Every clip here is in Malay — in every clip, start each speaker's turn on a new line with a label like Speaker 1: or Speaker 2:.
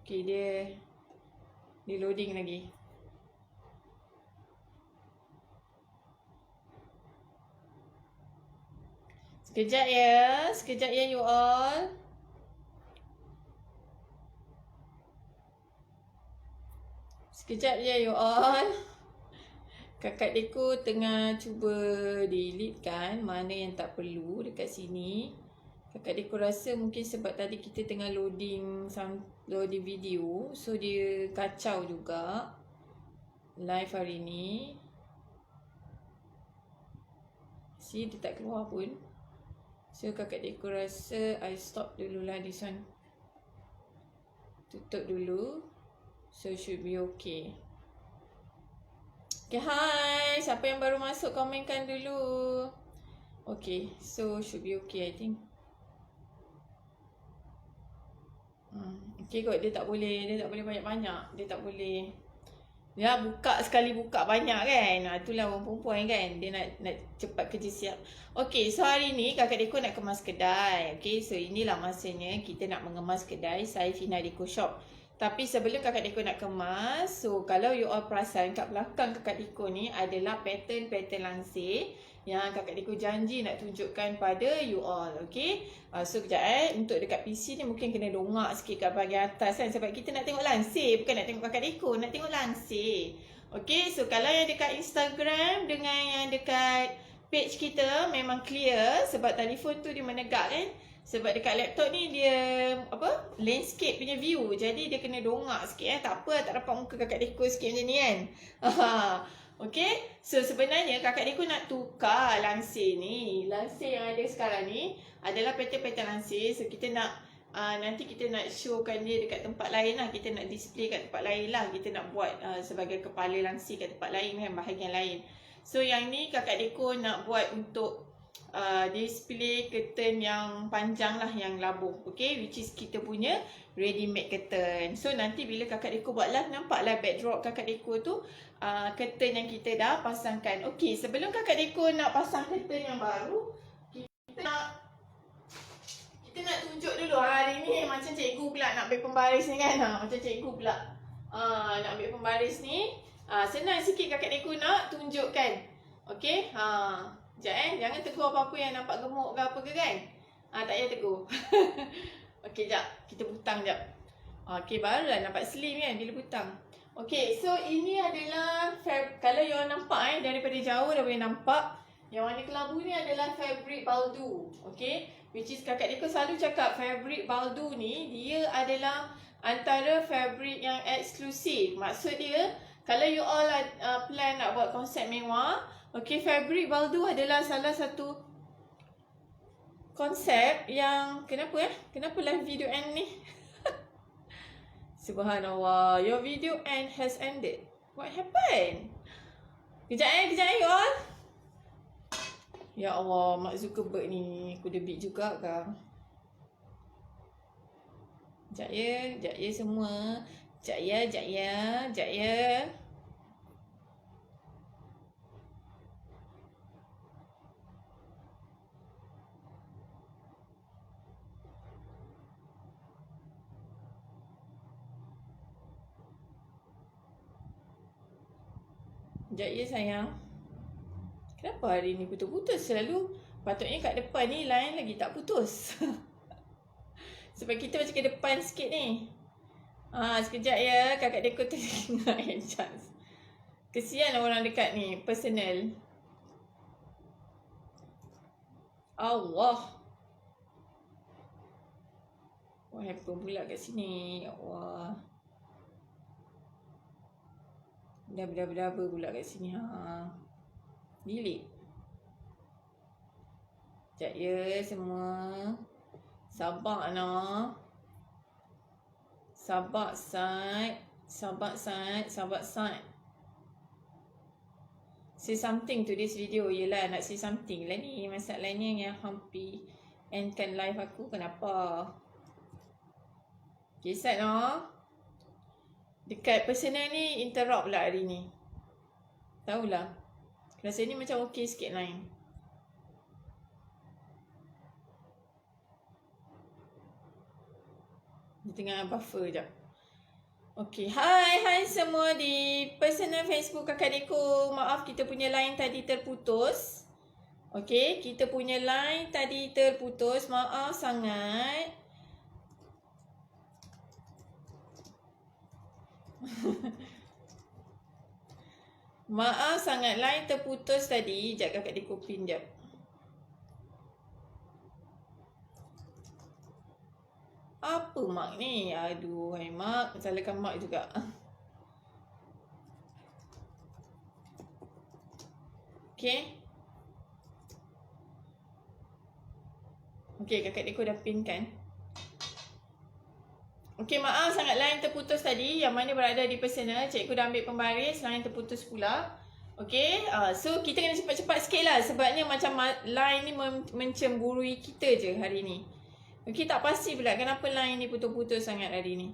Speaker 1: Okay, dia loading lagi. Sekejap ya you all. Sekejap ya you all. Kakak Deko tengah cuba delete kan mana yang tak perlu dekat sini. Kakak Deko rasa mungkin sebab tadi kita tengah loading video, so dia kacau juga live hari ni. See, dia tak keluar pun. So Kakak Deko rasa I stop dululah this one. Tutup dulu. So should be okay. Okay, hi. Siapa yang baru masuk komenkan dulu. Okay, so should be okay I think. Okay kot, dia tak boleh banyak-banyak. Dia tak boleh. Ya, buka banyak kan. Itulah orang perempuan kan. Dia nak cepat kerja siap. Okay, so hari ni Kakak Deko nak kemas kedai. Okay, so inilah masanya kita nak mengemas kedai Saya Fina Deko Shop. Tapi sebelum Kakak Deko nak kemas, so kalau you all perasan kat belakang Kakak Deko ni adalah pattern lansir yang Kakak Deko janji nak tunjukkan pada you all. Okay, so kejap untuk dekat PC ni mungkin kena dongak sikit kat bahagian atas kan, sebab kita nak tengok lansir, bukan nak tengok Kakak Deko, nak tengok lansir. Okay, so kalau yang dekat Instagram dengan yang dekat page kita memang clear, sebab telefon tu dia menegak kan. Sebab dekat laptop ni dia landscape punya view, jadi dia kena dongak sikit tak apa, tak dapat muka Kakak Deko sikit macam ni kan. Okay, so sebenarnya Kakak Deko nak tukar lansir ni. Lansir yang ada sekarang ni adalah pattern lansir. So kita nak nanti kita nak showkan dia dekat tempat lain lah. Kita nak display kat tempat lain lah. Kita nak buat sebagai kepala lansir kat tempat lain kan, bahagian lain. So yang ni Kakak Deko nak buat untuk display curtain yang panjang lah, yang labuh. Okay, which is kita punya ready made curtain. So nanti bila Kakak Deko buat live, nampaklah backdrop Kakak Deko tu curtain yang kita dah pasangkan. Okay, sebelum Kakak Deko nak pasang curtain yang baru, kita nak tunjuk dulu. Hari ni macam cikgu pula nak ambil pembaris ni kan. Macam cikgu pula nak ambil pembaris ni. Senang sikit Kakak Deko nak tunjukkan. Okay, sekejap jangan tegur apa-apa yang nampak gemuk ke apa ke kan. Tak payah tegur. Okay, sekejap. Kita butang sekejap. Okay, barulah nampak slim kan bila butang. Okay, so ini adalah kalau you nampak daripada jauh dah boleh nampak. Yang warna kelabu ni adalah fabric baldu. Okay, which is Kakak Deko selalu cakap fabric baldu ni dia adalah antara fabric yang eksklusif. Maksud dia, kalau you all plan nak buat konsep mewah, okay, fabric baldu adalah salah satu konsep yang kenapa live video end ni? Subhanallah, your video end has ended. What happened? Kejap you all. Ya Allah, Mark Zuckerberg ni kuda beat juga kah? Sekejap ya semua. Sekejap ya. Sekejap ya sayang. Kenapa hari ni putus-putus selalu? Patutnya kat depan ni line lagi tak putus. Sebab kita macam ke depan sikit ni. Sekejap ya, Kakak Deko tengok chance. Kesian orang dekat ni, personal. Allah. What happened pula kat sini? Ya Allah. Dah berapa pula kat sini. Delete. Sekejap ya semua. Sabar nak. Sabar side. Say something to this video. Yelah nak say something lah ni. Masalahnya yang hampir endkan live aku. Kenapa? Okay, set no. Dekat personal ni interrupt pula hari ni. Tahulah. Rasa ni macam okey sikit line. Dia tengah buffer sekejap. Okey, hai semua di personal Facebook Kakak Deko. Maaf kita punya line tadi terputus. Okey, kita punya line tadi terputus. Maaf sangat. Maaf sangat line terputus tadi. Sekejap Kakak Deko pin jap. Apa Mak ni? Aduh, hai Mak. Salahkan Mak juga. Okay. Okay, Kakak Deko dah pin kan? Okay, maaf sangat line terputus tadi. Yang mana berada di personal. Cikgu dah ambil pembaris. Line terputus pula. Okay. So, kita kena cepat-cepat sikit lah. Sebabnya macam line ni mencemburui kita je hari ni. Okay, tak pasti pula kenapa line ni putus-putus sangat hari ni.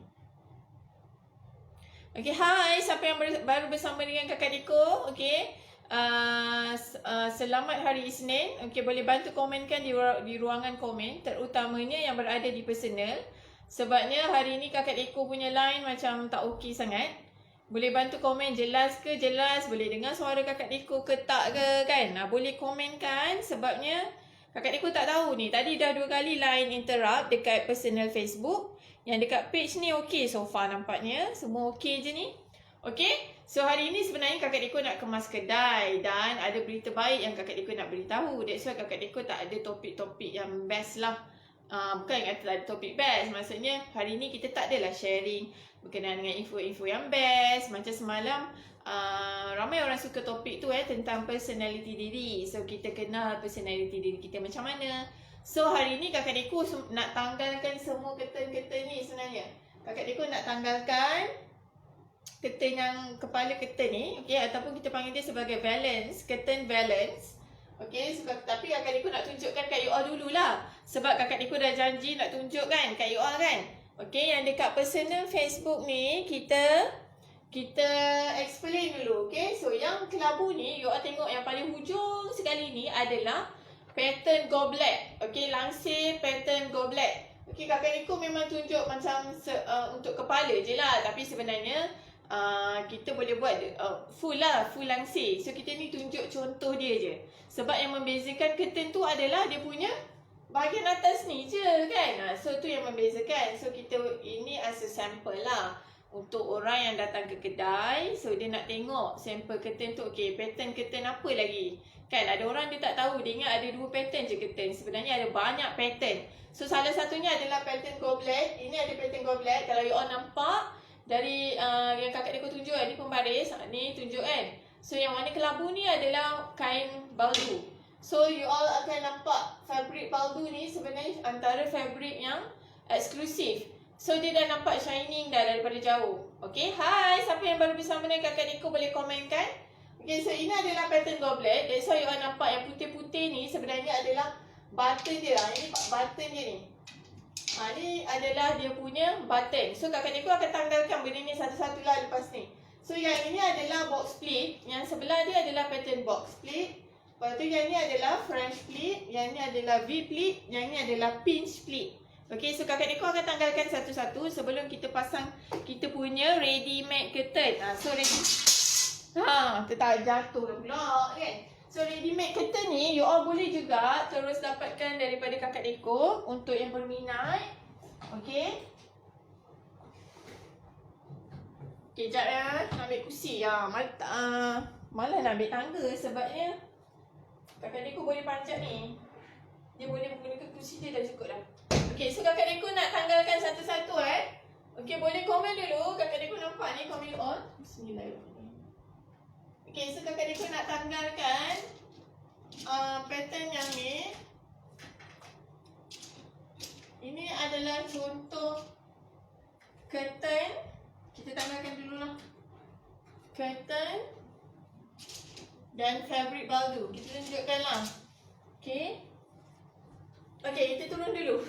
Speaker 1: Okay, hai. Siapa yang baru bersama dengan Kakak Deko. Okay. Selamat hari Isnin. Okay, boleh bantu komenkan di ruangan komen. Terutamanya yang berada di personal. Sebabnya hari ni Kakak Deko punya line macam tak okey sangat. Boleh bantu komen jelas ke jelas. Boleh dengar suara Kakak Deko ke tak ke kan. Boleh komenkan sebabnya Kakak Deko tak tahu ni. Tadi dah 2 kali line interrupt dekat personal Facebook. Yang dekat page ni okey so far nampaknya. Semua okey je ni. Okey. So hari ni sebenarnya Kakak Deko nak kemas kedai. Dan ada berita baik yang Kakak Deko nak beritahu. That's why Kakak Deko tak ada topik-topik yang best lah. Bukan yang ada topik best. Maksudnya hari ni kita tak adalah sharing berkenaan dengan info-info yang best. Macam semalam ramai orang suka topik tu tentang personality diri. So kita kenal personality diri kita macam mana. So hari ni Kakak Deko nak tanggalkan semua curtain-curtain ni sebenarnya. Kakak Deko nak tanggalkan curtain yang kepala curtain ni, okey, ataupun kita panggil dia sebagai valance, curtain valance. Okey, tapi Kakak Deko nak tunjukkan kat you all dululah. Sebab Kakak Deko dah janji nak tunjuk kan kat you all kan. Okey, yang dekat personal Facebook ni kita explain dulu. Okey, so yang kelabu ni you all tengok yang paling hujung sekali ni adalah pattern goblet. Okey, langsir pattern goblet. Okey, Kakak Deko memang tunjuk macam untuk kepala je lah. Tapi sebenarnya kita boleh buat full langsir. So kita ni tunjuk contoh dia je. Sebab yang membezakan curtain tu adalah dia punya bahagian atas ni je kan. So tu yang membezakan. So kita ini as a sample lah. Untuk orang yang datang ke kedai. So dia nak tengok sampel curtain tu. Okay, pattern curtain apa lagi. Kan ada orang dia tak tahu. Dia ingat ada 2 pattern je curtain. Sebenarnya ada banyak pattern. So salah satunya adalah pattern goblet. Ini ada pattern goblet. Kalau you all nampak dari yang Kakak Deko tunjuk ni pembaris. Ni tunjuk kan. So yang warna kelabu ni adalah kain baldu. So you all akan nampak fabric baldu ni sebenarnya antara fabric yang eksklusif. So dia dah nampak shining dah daripada jauh. Okay, hai. Siapa yang baru bersama dengan Kakak Deko boleh komenkan. Okay, so ini adalah pattern goblet. That's why you all nampak yang putih-putih ni sebenarnya adalah button dia lah. Ini button dia ni. Ni adalah dia punya button. So Kakak Deko akan tanggalkan benda ni satu-satu lah lepas ni. So yang ini adalah box split. Yang sebelah dia adalah pattern box split. Lepas tu yang ni adalah French split. Yang ni adalah V split. Yang ni adalah pinch split. Okay, so Kakak Deko akan tanggalkan satu-satu sebelum kita pasang kita punya ready made curtain. So ready. Tak jatuh pula kan. So ready made curtain ni you all boleh juga terus dapatkan daripada Kakak Deko untuk yang berminat. Okay. Okay, sekejap ya. Nak ambil kursi ya. Malah nak ambil tangga sebabnya Kakak Deko boleh panjat ni. Dia boleh menggunakan kursi dia dah cukup dah. Okay, so Kakak Deko nak tanggalkan satu-satu Okay, boleh komen dulu. Kakak Deko nampak ni komen on. Bismillahirrahmanirrahim. Okay, so Kakak Deko nak tanggalkan pattern yang ni. Ini adalah contoh curtain. Kita tanggalkan dulu lah. Curtain dan fabric baldu. Kita tunjukkan lah. Okay. Okay, kita turun dulu.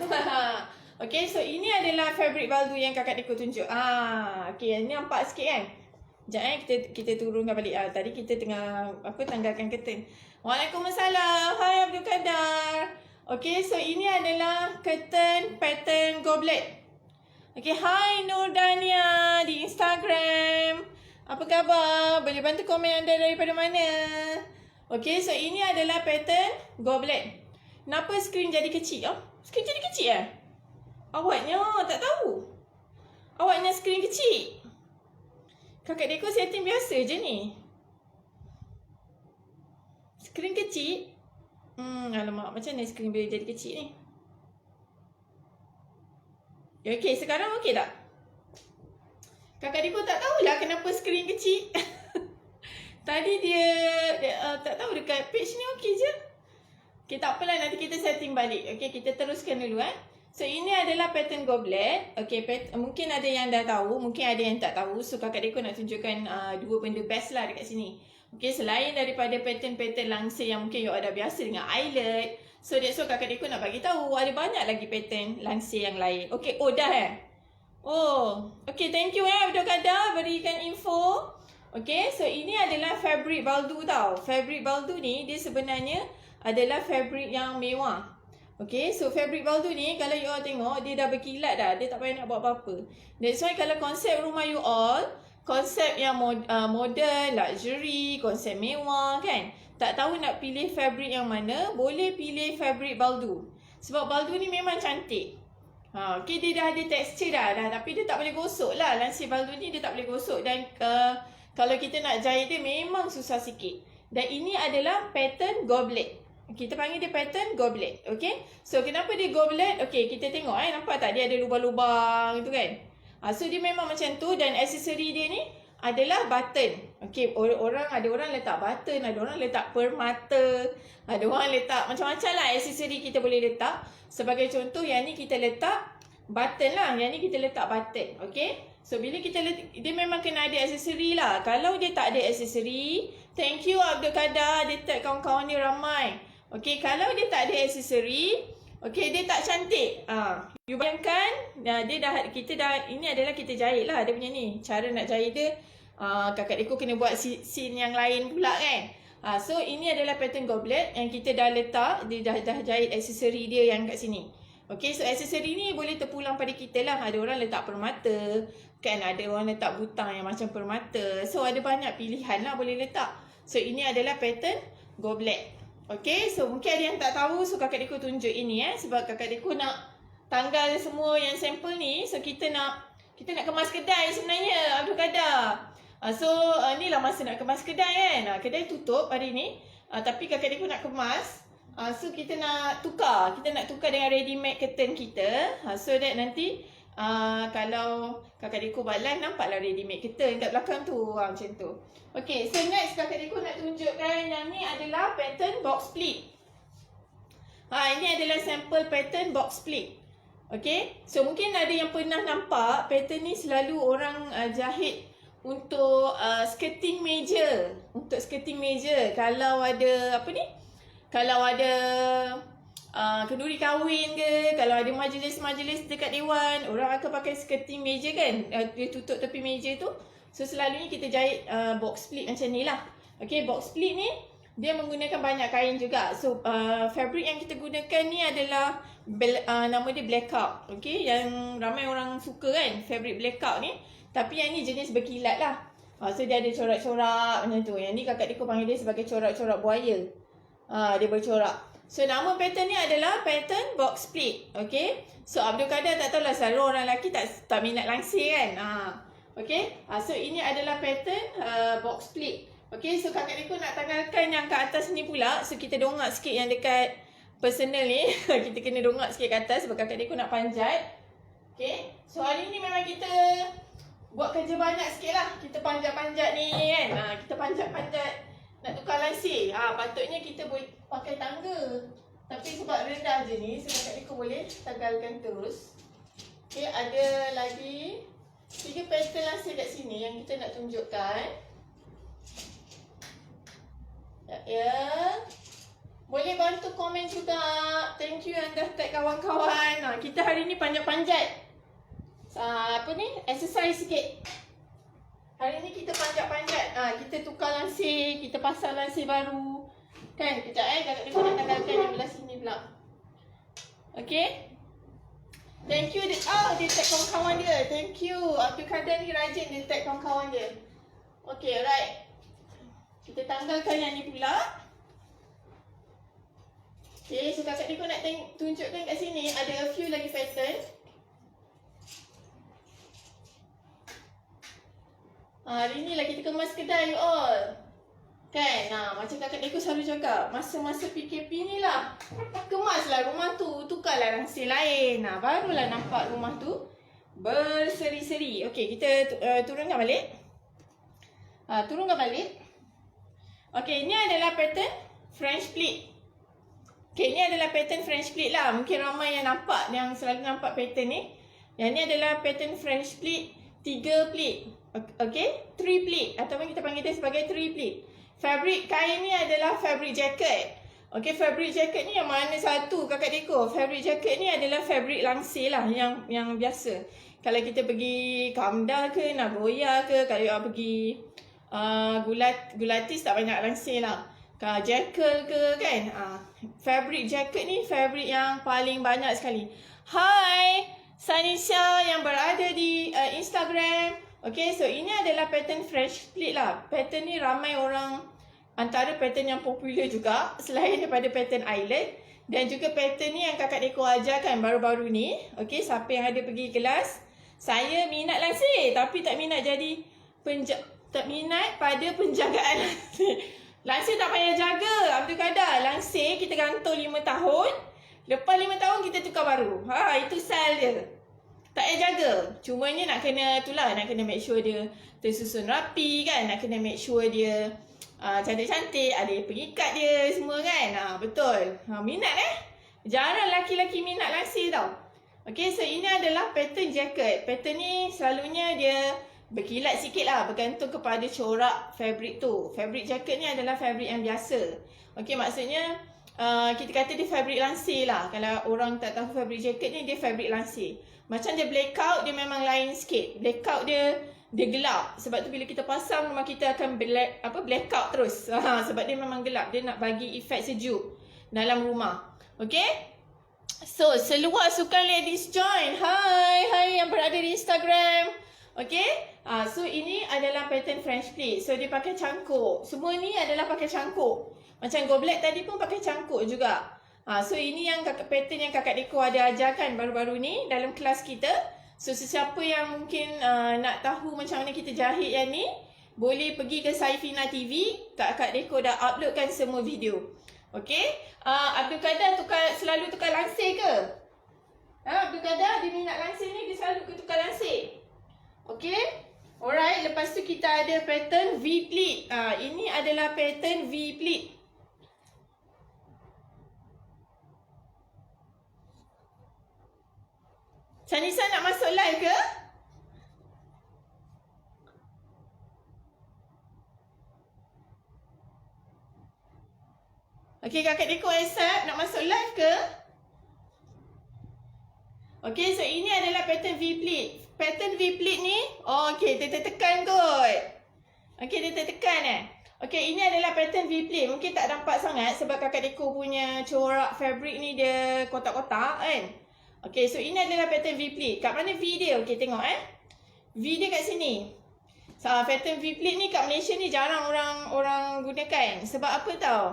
Speaker 1: Okay, so ini adalah fabric baldu yang Kakak Deko tunjuk. Okay, ini nampak sikit kan? Sekejap kita turunkan balik. Tadi kita tengah tanggalkan curtain. Waalaikumsalam. Hai Abdul Qadar. Okay, so ini adalah curtain pattern goblet. Okay, hai Nur Dania di Instagram. Apa khabar? Boleh bantu komen anda daripada mana? Okay, so ini adalah pattern goblet. Kenapa skrin jadi kecil? Skrin jadi kecil Awaknya tak tahu. Awaknya skrin kecil. Kakak Deko setting biasa je ni. Skrin kecil. Alamak, macam mana skrin boleh jadi kecil ni? Okay, sekarang okey tak? Kakak Deko tak tahulah kenapa skrin kecil. Tadi dia tak tahu dekat page ni okey je. Okay, tak apalah, nanti kita setting balik. Okay, kita teruskan dulu So, ini adalah pattern goblet. Okay, mungkin ada yang dah tahu, mungkin ada yang tak tahu. So, Kakak Deko nak tunjukkan dua benda best lah dekat sini. Okay, selain daripada pattern-pattern langsir yang mungkin you dah biasa dengan eyelet. So, that's why Kakak Deko nak bagi tahu ada banyak lagi pattern langsir yang lain. Okay, dah Oh, okay, thank you Abdul Qadir berikan info. Okay, so ini adalah fabric baldu tau. Fabric baldu ni dia sebenarnya adalah fabric yang mewah. Okay, so fabric baldu ni kalau you all tengok dia dah berkilat dah. Dia tak payah nak buat apa-apa. That's why kalau konsep rumah you all, konsep yang modern, luxury, konsep mewah kan. Tak tahu nak pilih fabric yang mana, boleh pilih fabric baldu. Sebab baldu ni memang cantik. Okay, dia dah ada tekstur dah, tapi dia tak boleh gosok lah. Lansir baldu ni dia tak boleh gosok. Dan kalau kita nak jahit dia memang susah sikit. Dan ini adalah pattern goblet. Kita panggil dia pattern goblet. Okay. So kenapa dia goblet? Okay, kita tengok nampak tak dia ada lubang-lubang tu kan. So dia memang macam tu. Dan aksesori dia ni adalah button. Okay, ada orang letak button, ada orang letak permata, ada orang letak macam-macam lah aksesori kita boleh letak. Sebagai contoh, yang ni kita letak button lah. Yang ni kita letak button. Okay. So, bila kita letak, dia memang kena ada aksesori lah. Kalau dia tak ada aksesori, thank you Abdul Qadir. Dia tag kawan-kawan dia ramai. Okay, kalau dia tak ada aksesori, okay, dia tak cantik. You bayangkan, ini adalah kita jahit lah. Dia punya ni. Cara nak jahit dia, Kakak Deko kena buat scene yang lain pula kan. So, ini adalah pattern goblet yang kita dah letak. Dia dah jahit aksesori dia yang kat sini. Okay, so aksesori ni boleh terpulang pada kita lah. Ada orang letak permata, kan, ada orang letak butang yang macam permata. So, ada banyak pilihan lah boleh letak. So, ini adalah pattern goblet. Okay, so mungkin ada yang tak tahu. So, Kakak Deko tunjuk ini sebab Kakak Deko nak tanggal semua yang sampel ni. So, kita nak kemas kedai sebenarnya, Abdul Qadir. So, ni lah masa nak kemas kedai kan. Kedai tutup hari ni. Tapi Kakak Deko nak kemas. So, kita nak tukar. Kita nak tukar dengan ready-made curtain kita. So, that nanti kalau Kakak Deko balas, nampaklah ready-made curtain kat belakang tu. Macam tu. Okay, so next Kakak Deko nak tunjukkan yang ni adalah pattern box split. Ini adalah sampel pattern box split. Okay, so mungkin ada yang pernah nampak pattern ni selalu orang jahit untuk skirting meja. Untuk skirting meja. Kalau ada apa ni? Kalau ada kenduri kahwin ke, kalau ada majlis-majlis dekat dewan, orang akan pakai skirting meja kan. Dia tutup tepi meja tu. So selalunya kita jahit box split macam ni lah. Okay, box split ni dia menggunakan banyak kain juga. So fabric yang kita gunakan ni adalah nama dia blackout. Okay, yang ramai orang suka kan, fabric blackout ni. Tapi yang ni jenis berkilat lah. So dia ada corak-corak macam tu. Yang ni Kakak Deko panggil dia sebagai corak-corak buaya. Dia bercorak. So nama pattern ni adalah pattern box split. Okay, so Abdul Qadir tak tahulah, selalu orang lelaki tak minat langsir kan. Okay, so ini adalah pattern box split. Okay, so Kakak Deko nak tanggalkan yang kat atas ni pula. So kita dongak sikit yang dekat personal ni. Kita kena dongak sikit ke atas sebab Kakak Deko nak panjat. Okay, so hari ni memang kita buat kerja banyak sikit lah. Kita panjat-panjat ni kan. Kita panjat-panjat nak tukar lansir. Patutnya kita boleh pakai tangga. Tapi sebab rendah je ni, so Kakak Deko boleh tanggalkan terus. Okay, ada lagi 3 pattern lansir kat sini yang kita nak tunjukkan. Ya. Boleh bantu komen juga. Thank you yang dah tag kawan-kawan. Kita hari ni panjat-panjat. Apa ni? Exercise sikit. Hari ni kita panjat-panjat. Kita tukar lansir, kita pasang lansir baru. Kan? Kejap Kakak Deko nak tanggalkan yang belah sini pula. Okay? Thank you. Dia tag kawan-kawan dia. Thank you. Abdul Qadir ni rajin dia tag kawan-kawan dia. Okay, alright. Kita tanggalkan yang ni pula. Okay, so kakak Deko nak tunjukkan kat sini ada a few lagi pattern. Hari ni lah kita kemas kedai you all. Kan? Macam kakak Deko selalu cakap, masa-masa PKP ni lah, kemaslah rumah tu, tukarlah rangsi lain. Barulah nampak rumah tu berseri-seri. Okay, kita turunkan balik. Turunkan balik. Okay, ini adalah pattern French pleat. Okay, ni adalah pattern French pleat lah. Mungkin ramai yang nampak, yang selalu nampak pattern ni. Yang ni adalah pattern French pleat 3 pleat. Okay, 3 pleat. Ataupun kita panggil dia sebagai 3 pleat. Fabric kain ni adalah fabric jacket. Okay, fabric jacket ni yang mana satu kakak Deko? Fabric jacket ni adalah fabric langsir lah, yang biasa. Kalau kita pergi Kamda ke, Nagoya ke, kalau pergi Gulatis tak banyak langsir lah. Jekyll ke kan. Fabric jacket ni fabric yang paling banyak sekali. Hai Sanisha yang berada di Instagram. Okay, so ini adalah pattern French pleat lah. Pattern ni ramai orang, antara pattern yang popular juga selain daripada pattern island. Dan juga pattern ni yang kakak Deko ajarkan baru-baru ni. Okay, siapa yang ada pergi kelas, saya minat langsir tapi tak minat jadi tak minat pada penjagaan langsir. Langsir tak payah jaga, Abdul Kadir. Langsir kita gantung 5 tahun. Lepas 5 tahun kita tukar baru. Itu style dia. Tak payah jaga. Cumanya nak kena itulah, nak kena make sure dia tersusun rapi kan. Nak kena make sure dia cantik-cantik. Ada pengikat dia semua kan. Betul. Minat Jarang laki-laki minat langsir tau. Okay, so ini adalah pattern jacket. Pattern ni selalunya dia berkilat sikit lah, bergantung kepada corak fabric tu. Fabric jacket ni adalah fabric yang biasa. Okay, maksudnya kita kata dia fabric langsir lah. Kalau orang tak tahu fabric jacket ni, dia fabric langsir. Macam dia blackout, dia memang lain sikit. Blackout dia gelap. Sebab tu bila kita pasang, rumah kita akan blackout terus. Sebab dia memang gelap. Dia nak bagi efek sejuk dalam rumah. Okay, so seluar sukan ladies join. Hai yang berada di Instagram. Okay, so ini adalah pattern French pleat. So dia pakai cangkuk. Semua ni adalah pakai cangkuk. Macam go black tadi pun pakai cangkuk juga. So ini yang pattern yang kakak Deko ada ajarkan baru-baru ni dalam kelas kita. So sesiapa yang mungkin nak tahu macam mana kita jahit yang ni, boleh pergi ke Saifina TV. Kakak Deko dah uploadkan semua video. Okay, Abdul Kadir selalu tukar langsir ke? Abdul Kadir dia minat langsir ni, dia selalu tukar langsir. Okay, alright. Lepas tu kita ada pattern V pleat. Ini adalah pattern V pleat. Sanisa nak masuk live ke? Okay, kakak Deko accept nak masuk live ke? Okay, so ini adalah pattern V pleat. Pattern V pleat ni, okay, dia tertekan kot. Okay, dia tertekan Okay, ini adalah pattern V pleat. Mungkin tak nampak sangat sebab kakak Deko punya corak fabric ni dia kotak-kotak kan. Okay, so ini adalah pattern V pleat. Kat mana V dia? Okay, tengok V dia kat sini. Pattern V pleat ni kat Malaysia ni jarang orang gunakan. Sebab apa tau?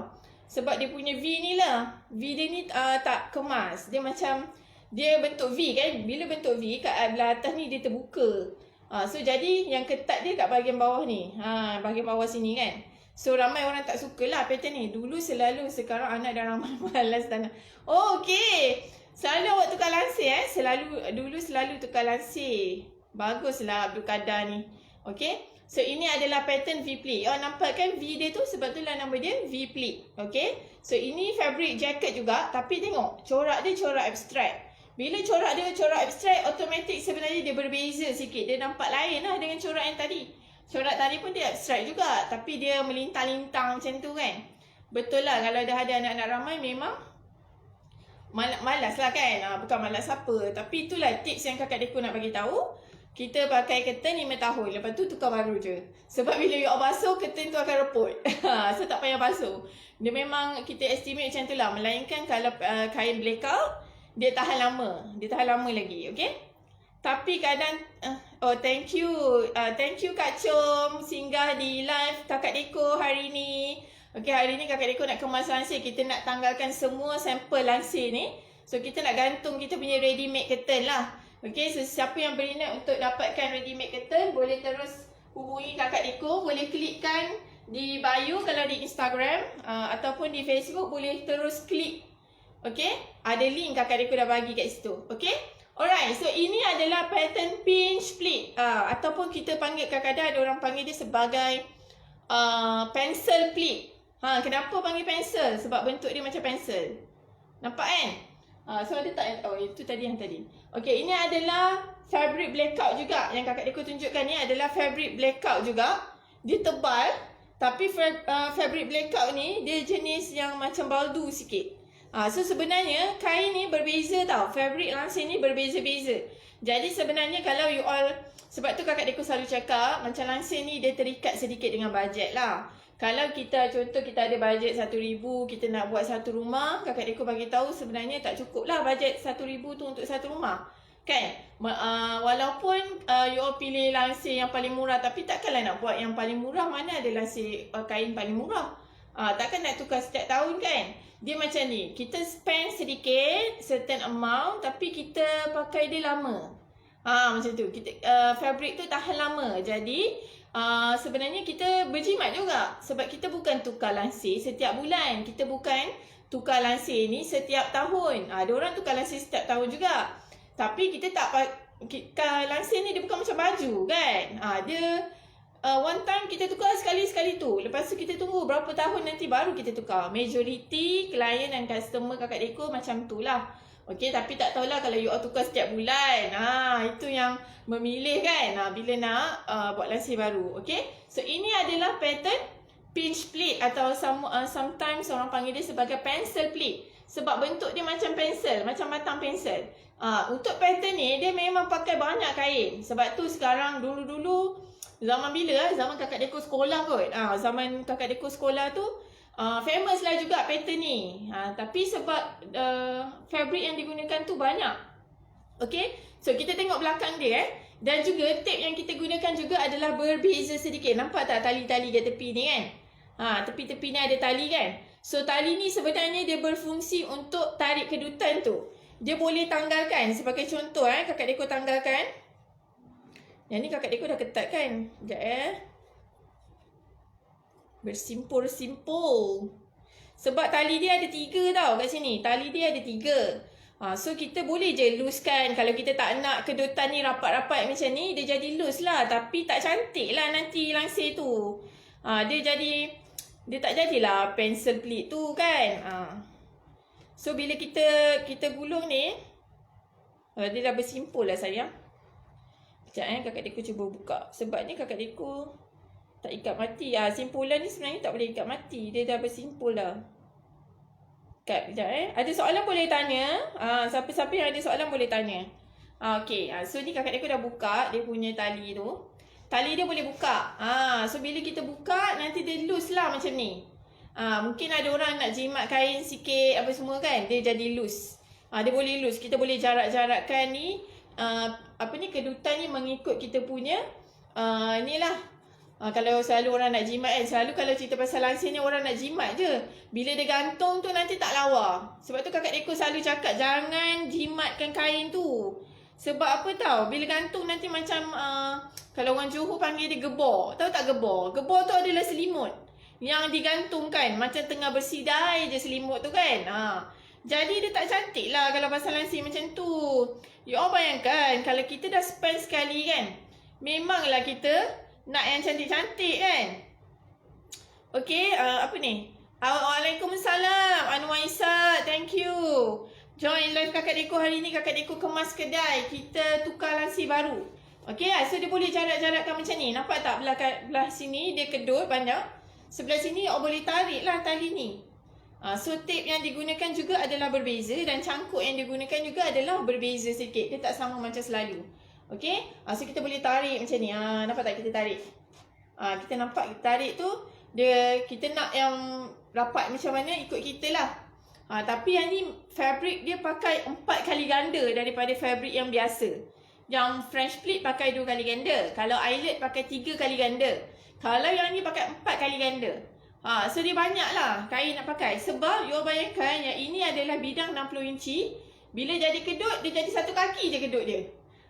Speaker 1: Sebab dia punya V ni lah. V dia ni tak kemas. Dia macam, dia bentuk V kan. Bila bentuk V, kat belah atas ni dia terbuka. So jadi yang ketat dia kat bahagian bawah ni. Bahagian bawah sini kan. So ramai orang tak suka lah pattern ni. Dulu selalu, sekarang anak dah ramai malas tak nak. Okay, selalu awak tukar langsir Dulu selalu tukar langsir. Baguslah Abdul Kadir ni. Okay, so ini adalah pattern V pleat. Awak nampak kan V dia tu, sebab tu lah nama dia V pleat. Okay, so ini fabric jacket juga. Tapi tengok, corak dia corak abstrak. Bila corak dia corak abstrak, automatik sebenarnya dia berbeza sikit. Dia nampak lain lah dengan corak yang tadi. Corak tadi pun dia abstrak juga, tapi dia melintang-lintang macam tu kan. Betul lah, kalau dah ada anak-anak ramai memang malas lah kan. Bukan malas apa, tapi itulah tips yang kakak Deko nak bagi tahu. Kita pakai curtain 5 tahun, lepas tu tukar baru je. Sebab bila you basuh, curtain tu akan reput. So tak payah basuh. Dia memang kita estimate macam tu lah. Melainkan kalau kain blackout, dia tahan lama. Dia tahan lama lagi, okay? Tapi kadang Oh, thank you. Thank you Kak Chom singgah di live Kakak Deko hari ni. Okay, hari ni Kakak Deko nak kemas lansir. Kita nak tanggalkan semua sampel lansir ni. So, kita nak gantung kita punya ready made curtain lah. Okay, so siapa yang berminat untuk dapatkan ready made curtain, boleh terus hubungi Kakak Deko. Boleh klikkan di bio kalau di Instagram. Ataupun di Facebook, boleh terus klik. Okay, ada link Kakak Deko dah bagi kat situ. Okay. Alright, so ini adalah pattern pinch pleat. Ataupun kita panggil, kadang-kadang ada orang panggil dia sebagai pencil pleat. Kenapa panggil pencil? Sebab bentuk dia macam pencil. Nampak kan? So ada tak? Oh, itu tadi yang tadi. Okay, ini adalah fabric blackout juga. Yang Kakak Deko tunjukkan ni adalah fabric blackout juga. Dia tebal. Tapi fabric blackout ni, dia jenis yang macam baldu sikit. So sebenarnya kain ni berbeza tau. Fabric lansir ni berbeza-beza. Jadi sebenarnya kalau you all, sebab tu Kakak Deko selalu cakap, macam lansir ni dia terikat sedikit dengan bajet lah. Kalau kita, contoh kita ada bajet 1,000, kita nak buat satu rumah, Kakak Deko bagi tahu sebenarnya tak cukup lah bajet 1,000 tu untuk satu rumah. Kan? Walaupun you all pilih lansir yang paling murah, tapi takkanlah nak buat yang paling murah. Mana ada lansir kain paling murah? Takkan nak tukar setiap tahun kan? Dia macam ni, kita spend sedikit, certain amount, tapi kita pakai dia lama. Macam tu. Fabric tu tahan lama. Jadi, sebenarnya kita berjimat juga. Sebab kita bukan tukar lansir setiap bulan. Kita bukan tukar lansir ni setiap tahun. Ada orang tukar lansir setiap tahun juga. Tapi kita tak, lansir ni dia bukan macam baju kan. Dia one time kita tukar sekali-sekali tu. Lepas tu kita tunggu berapa tahun nanti baru kita tukar. Majority klien dan customer Kakak Deko macam tu lah. Okay, tapi tak tahulah kalau you all tukar setiap bulan. Itu yang memilih kan. Bila nak buat lansir baru. Okay, so ini adalah pattern pinch pleat atau sometimes orang panggil dia sebagai pencil pleat. Sebab bentuk dia macam pensel, macam batang pensel. Untuk pattern ni, dia memang pakai banyak kain. Sebab tu sekarang dulu-dulu, zaman bila? Zaman Kakak Deko sekolah kot. Zaman Kakak Deko sekolah tu famous lah juga pattern ni. Tapi sebab fabric yang digunakan tu banyak. Okay, so kita tengok belakang dia Dan juga tape yang kita gunakan juga adalah berbeza sedikit. Nampak tak tali-tali kat tepi ni kan? Tepi-tepi ni ada tali kan? So tali ni sebenarnya dia berfungsi untuk tarik kedutan tu. Dia boleh tanggalkan. Sebagai contoh Kakak Deko tanggalkan. Yang ni Kakak Deko dah ketat kan? Sekejap Bersimpul-simpul. Sebab tali dia ada 3 tau kat sini. Tali dia ada 3. So kita boleh je loose-kan. Kalau kita tak nak kedutan ni rapat-rapat macam ni, dia jadi loose lah. Tapi tak cantik lah nanti langsir tu. Dia tak jadilah pencil pleat tu kan. So bila kita gulung ni, dia dah bersimpul lah sayang. Sekejap Kakak Deko cuba buka. Sebab ni Kakak Deko tak ikat mati. Simpulan ni sebenarnya tak boleh ikat mati. Dia dah bersimpul dah. Sekejap Ada soalan boleh tanya. Siapa-siapa yang ada soalan boleh tanya. Okay. So ni Kakak Deko dah buka dia punya tali tu. Tali dia boleh buka. So bila kita buka nanti dia loose lah macam ni. Mungkin ada orang nak jimat kain sikit apa semua kan. Dia jadi loose. Dia boleh loose. Kita boleh jarak-jarakkan ni. Kedutan ni mengikut kita punya ni lah. Kalau selalu orang nak jimat kan. Selalu kalau cerita pasal langsir ni orang nak jimat je. Bila dia gantung tu nanti tak lawa. Sebab tu Kakak Deko selalu cakap jangan jimatkan kain tu. Sebab apa tau, bila gantung nanti macam kalau orang Johor panggil dia gebor. Tahu tak gebor? Gebor tu adalah selimut yang digantungkan. Macam tengah bersidai je selimut tu kan. Jadi dia tak cantik lah kalau pasal langsir macam tu. You all bayangkan kalau kita dah spend sekali kan. Memanglah kita nak yang cantik-cantik kan. Okay, apa ni? Waalaikumsalam Anwar Isa, thank you. Join live Kakak Deko hari ni. Kakak Deko kemas kedai. Kita tukar langsir baru. Okay, so dia boleh jarak-jarakkan macam ni. Nampak tak belah sini dia kedut banyak. Sebelah sini boleh tarik lah tali ni. So tape yang digunakan juga adalah berbeza. Dan cangkuk yang digunakan juga adalah berbeza sikit. Dia tak sama macam selalu. Okay, so kita boleh tarik macam ni. Nampak tak kita tarik? Kita nampak kita tarik tu. Kita nak yang rapat macam mana ikut kita lah. Tapi yang ni fabric dia pakai 4 kali ganda daripada fabric yang biasa. Yang French pleat pakai 2 kali ganda. Kalau eyelet pakai 3 kali ganda. Kalau yang ni pakai 4 kali ganda. So dia banyak lah kain nak pakai. Sebab you bayangkan yang ini adalah bidang 60 inci. Bila jadi kedut, dia jadi 1 kaki je kedut dia.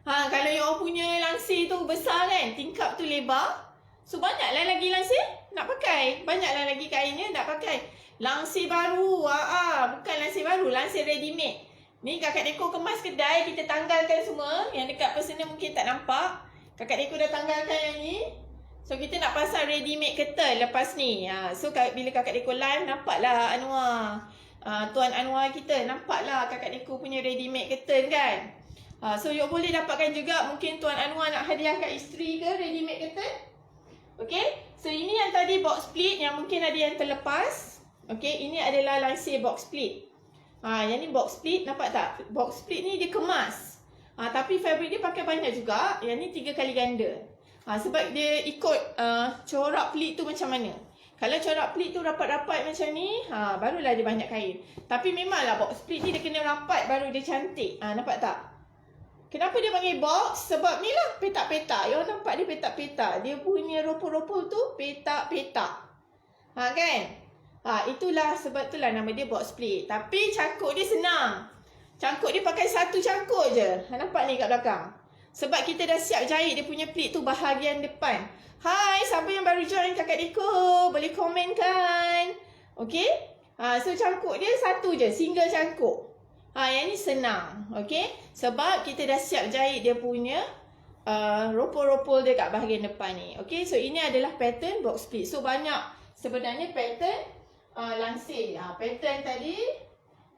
Speaker 1: Kalau you punya langsir tu besar kan, tingkap tu lebar. So banyaklah lagi langsir nak pakai. Banyaklah lagi kainnya nak pakai. Langsir baru. Bukan langsir baru, langsir ready made. Ni kakak Deko kemas kedai, kita tanggalkan semua. Yang dekat personal mungkin tak nampak. Kakak Deko dah tanggalkan yang ni. So kita nak pasang ready made curtain lepas ni. So bila kakak Deko live, nampaklah Anwar. Tuan Anwar kita, nampaklah kakak Deko punya ready made curtain kan. So you boleh dapatkan juga. Mungkin Tuan Anwar nak hadiah kat isteri ke ready made curtain. Okay. So ini yang tadi box split, yang mungkin ada yang terlepas. Okay, ini adalah langsir box split. Yang ni box split, nampak tak? Box split ni dia kemas. Tapi fabric dia pakai banyak juga. Yang ni 3 kali ganda. Sebab dia ikut corak pleat tu macam mana. Kalau corak pleat tu rapat-rapat macam ni, barulah dia banyak kain. Tapi memanglah box split ni dia kena rapat baru dia cantik. Nampak tak? Kenapa dia panggil box? Sebab ni lah petak-petak. You nampak dia petak-petak. Dia punya ropol-ropol tu petak-petak. Kan? Itulah sebab itulah nama dia box split. Tapi cangkuk dia senang. Cangkuk dia pakai 1 cangkuk je. Nampak ni kat belakang. Sebab kita dah siap jahit dia punya pleat tu bahagian depan. Hai, siapa yang baru join kakak Deko? Boleh komen kan? Okay. So cangkuk dia 1 je. Single cangkuk. Yang ni senang. Okay. Sebab kita dah siap jahit dia punya ropol-ropol dia kat bahagian depan ni. Okay. So ini adalah pattern box split. So banyak sebenarnya pattern langsir. Pattern tadi.